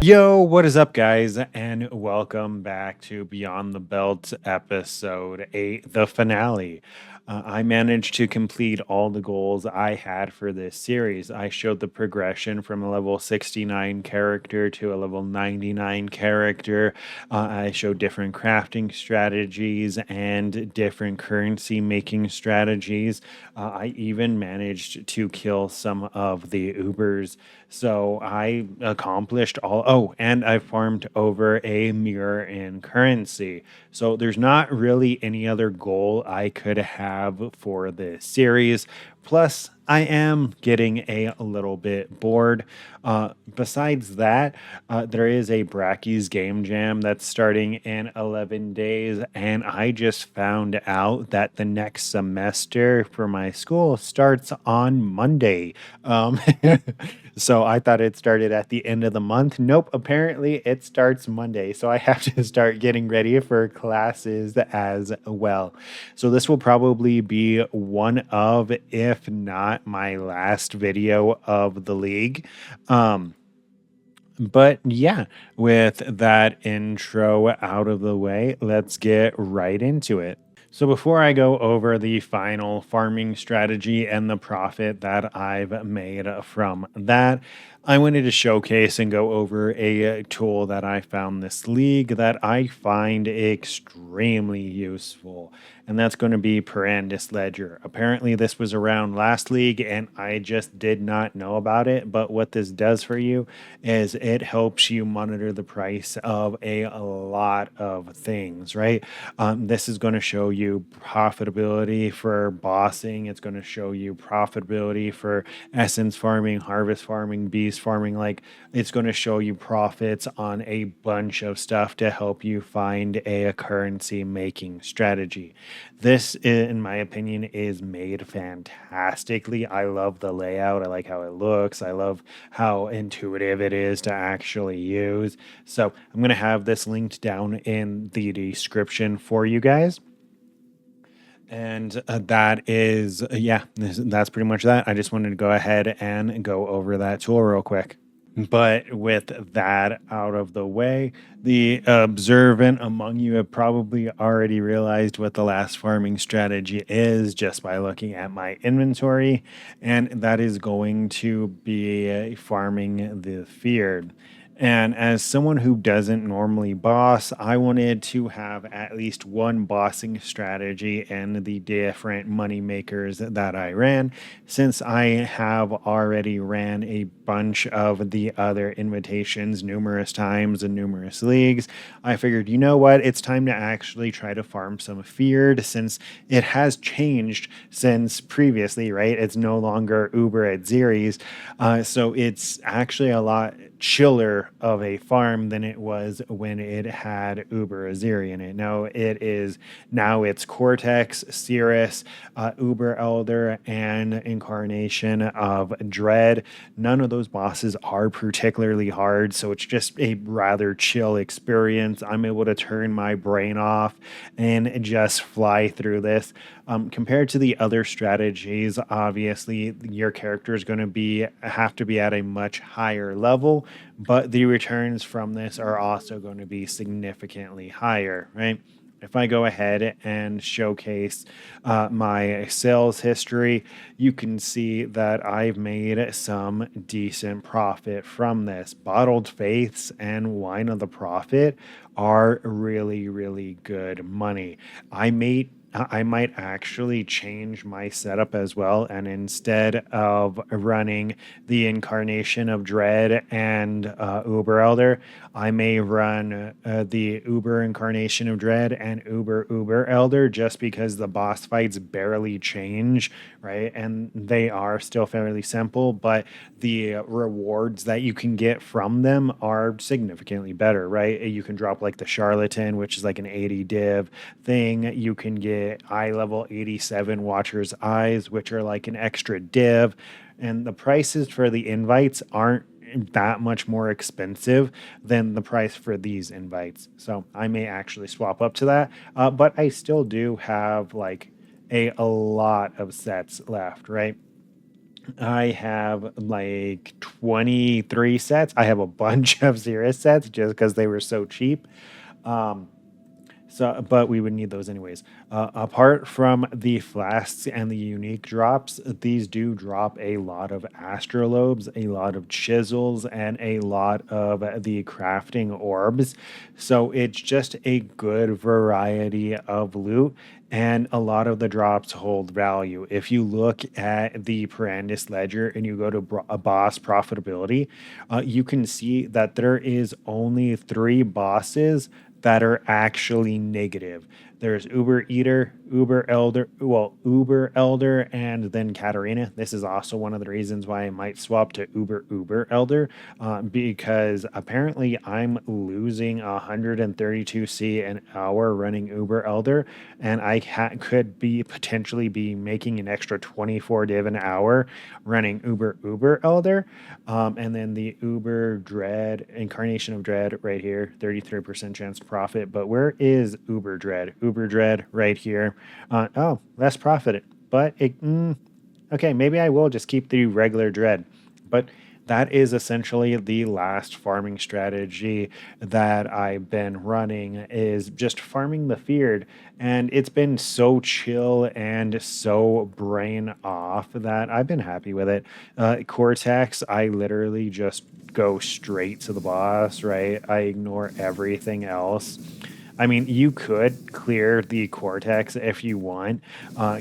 Yo, what is up, guys? And welcome back to Beyond the Belt episode 8, the finale. I managed to complete all the goals I had for this series. I showed the progression from a level 69 character to a level 99 character. I showed different crafting strategies and different currency making strategies. I even managed to kill some of the Ubers, so I accomplished all. Oh, and I farmed over a mirror in currency. So there's not really any other goal I could have for this series. Plus, I am getting a little bit bored. Besides that, there is a Bracky's Game Jam that's starting in 11 days, and I just found out that the next semester for my school starts on Monday. Um, so I thought it started at the end of the month. Nope, apparently it starts Monday. So I have to start getting ready for classes as well. So this will probably be one of, if not my last video of the league. Um, but yeah, with that intro out of the way, let's get right into it. So, before I go over the final farming strategy and the profit that I've made from that, I wanted to showcase and go over a tool that I found this league that I find extremely useful, and that's going to be Perandus Ledger. Apparently, this was around last league, and I just did not know about it. But what this does for you is it helps you monitor the price of a lot of things, right? This is going to show you profitability for bossing. It's going to show you profitability for essence farming, harvest farming, beast farming. Like, it's going to show you profits on a bunch of stuff to help you find a currency making strategy. This, in my opinion, is made fantastically. I love the layout. I like how it looks. I love how intuitive it is to actually use. So I'm going to have this linked down in the description for you guys. And that is, yeah, that's pretty much that. I just wanted to go ahead and go over that tool real quick. But with that out of the way, the observant among you have probably already realized what the last farming strategy is just by looking at my inventory, and that is going to be farming the feared. And as someone who doesn't normally boss, I wanted to have at least one bossing strategy and the different money makers that I ran, since I have already ran a bunch of the other invitations numerous times in numerous leagues. I figured, you know what, it's time to actually try to farm some feared, since it has changed since previously, right? It's no longer Uber at Xeris, so it's actually a lot chiller of a farm than it was when it had Uber Aziri in it. Now it's Cortex, Cirrus, Uber Elder, and Incarnation of Dread. None of those bosses are particularly hard, so it's just a rather chill experience. I'm able to turn my brain off and just fly through this. Compared to the other strategies, obviously your character is going to have to be at a much higher level, but the returns from this are also going to be significantly higher, right? If I go ahead and showcase my sales history, you can see that I've made some decent profit from this. Bottled Faiths and Wine of the Prophet are really, really good money. I might actually change my setup as well. And instead of running the Incarnation of Dread and Uber Elder, I may run the Uber Incarnation of Dread and Uber Elder, just because the boss fights barely change, right? And they are still fairly simple, but the rewards that you can get from them are significantly better, right? You can drop like the Charlatan, which is like an 80 div thing. You can get eye level 87 Watcher's Eyes, which are like an extra div. And the prices for the invites aren't that much more expensive than the price for these invites. So I may actually swap up to that. But I still do have like a lot of sets left, right? I have like 23 sets. I have a bunch of zero sets just because they were so cheap. Um, but we would need those anyways. Apart from the flasks and the unique drops, these do drop a lot of astrolobes, a lot of chisels, and a lot of the crafting orbs. So it's just a good variety of loot. And a lot of the drops hold value. If you look at the Perandus ledger and you go to a boss profitability, you can see that there is only 3 bosses that are actually negative. There's Uber Eater, Uber Elder, and then Katarina. This is also one of the reasons why I might swap to Uber Elder, because apparently I'm losing 132C an hour running Uber Elder, and I could be potentially be making an extra 24 div an hour running Uber Elder, and then the Uber Dread, Incarnation of Dread right here, 33% chance to profit. But where is Uber Dread? Uber Dread right here. Oh, less profit. But okay, maybe I will just keep the regular Dread. But that is essentially the last farming strategy that I've been running, is just farming the feared, and it's been so chill and so brain off that I've been happy with it. Cortex, I literally just go straight to the boss, right? I ignore everything else. I mean, you could clear the cortex if you want,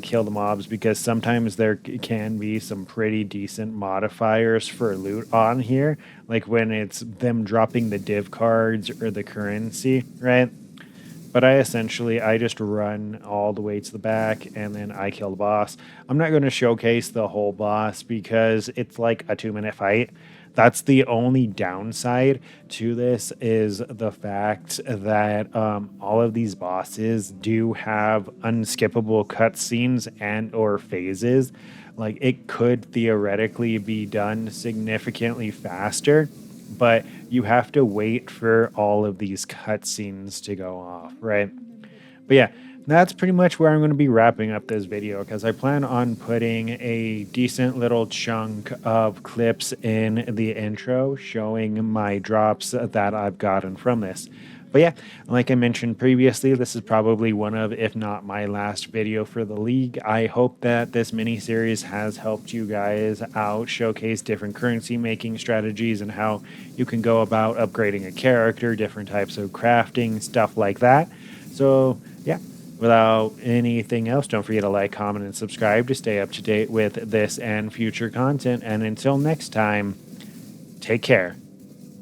kill the mobs, because sometimes there can be some pretty decent modifiers for loot on here, like when it's them dropping the div cards or the currency, right? But I just run all the way to the back and then I kill the boss. I'm not going to showcase the whole boss because it's like a 2-minute fight. That's the only downside to this, is the fact that all of these bosses do have unskippable cutscenes and or phases. Like, it could theoretically be done significantly faster, but you have to wait for all of these cutscenes to go off, right? But yeah, that's pretty much where I'm going to be wrapping up this video, because I plan on putting a decent little chunk of clips in the intro showing my drops that I've gotten from this. But yeah, like I mentioned previously, this is probably one of, if not my last video for the league. I hope that this mini series has helped you guys out, showcase different currency making strategies and how you can go about upgrading a character, different types of crafting, stuff like that. So yeah, without anything else, don't forget to like, comment, and subscribe to stay up to date with this and future content. And until next time, take care.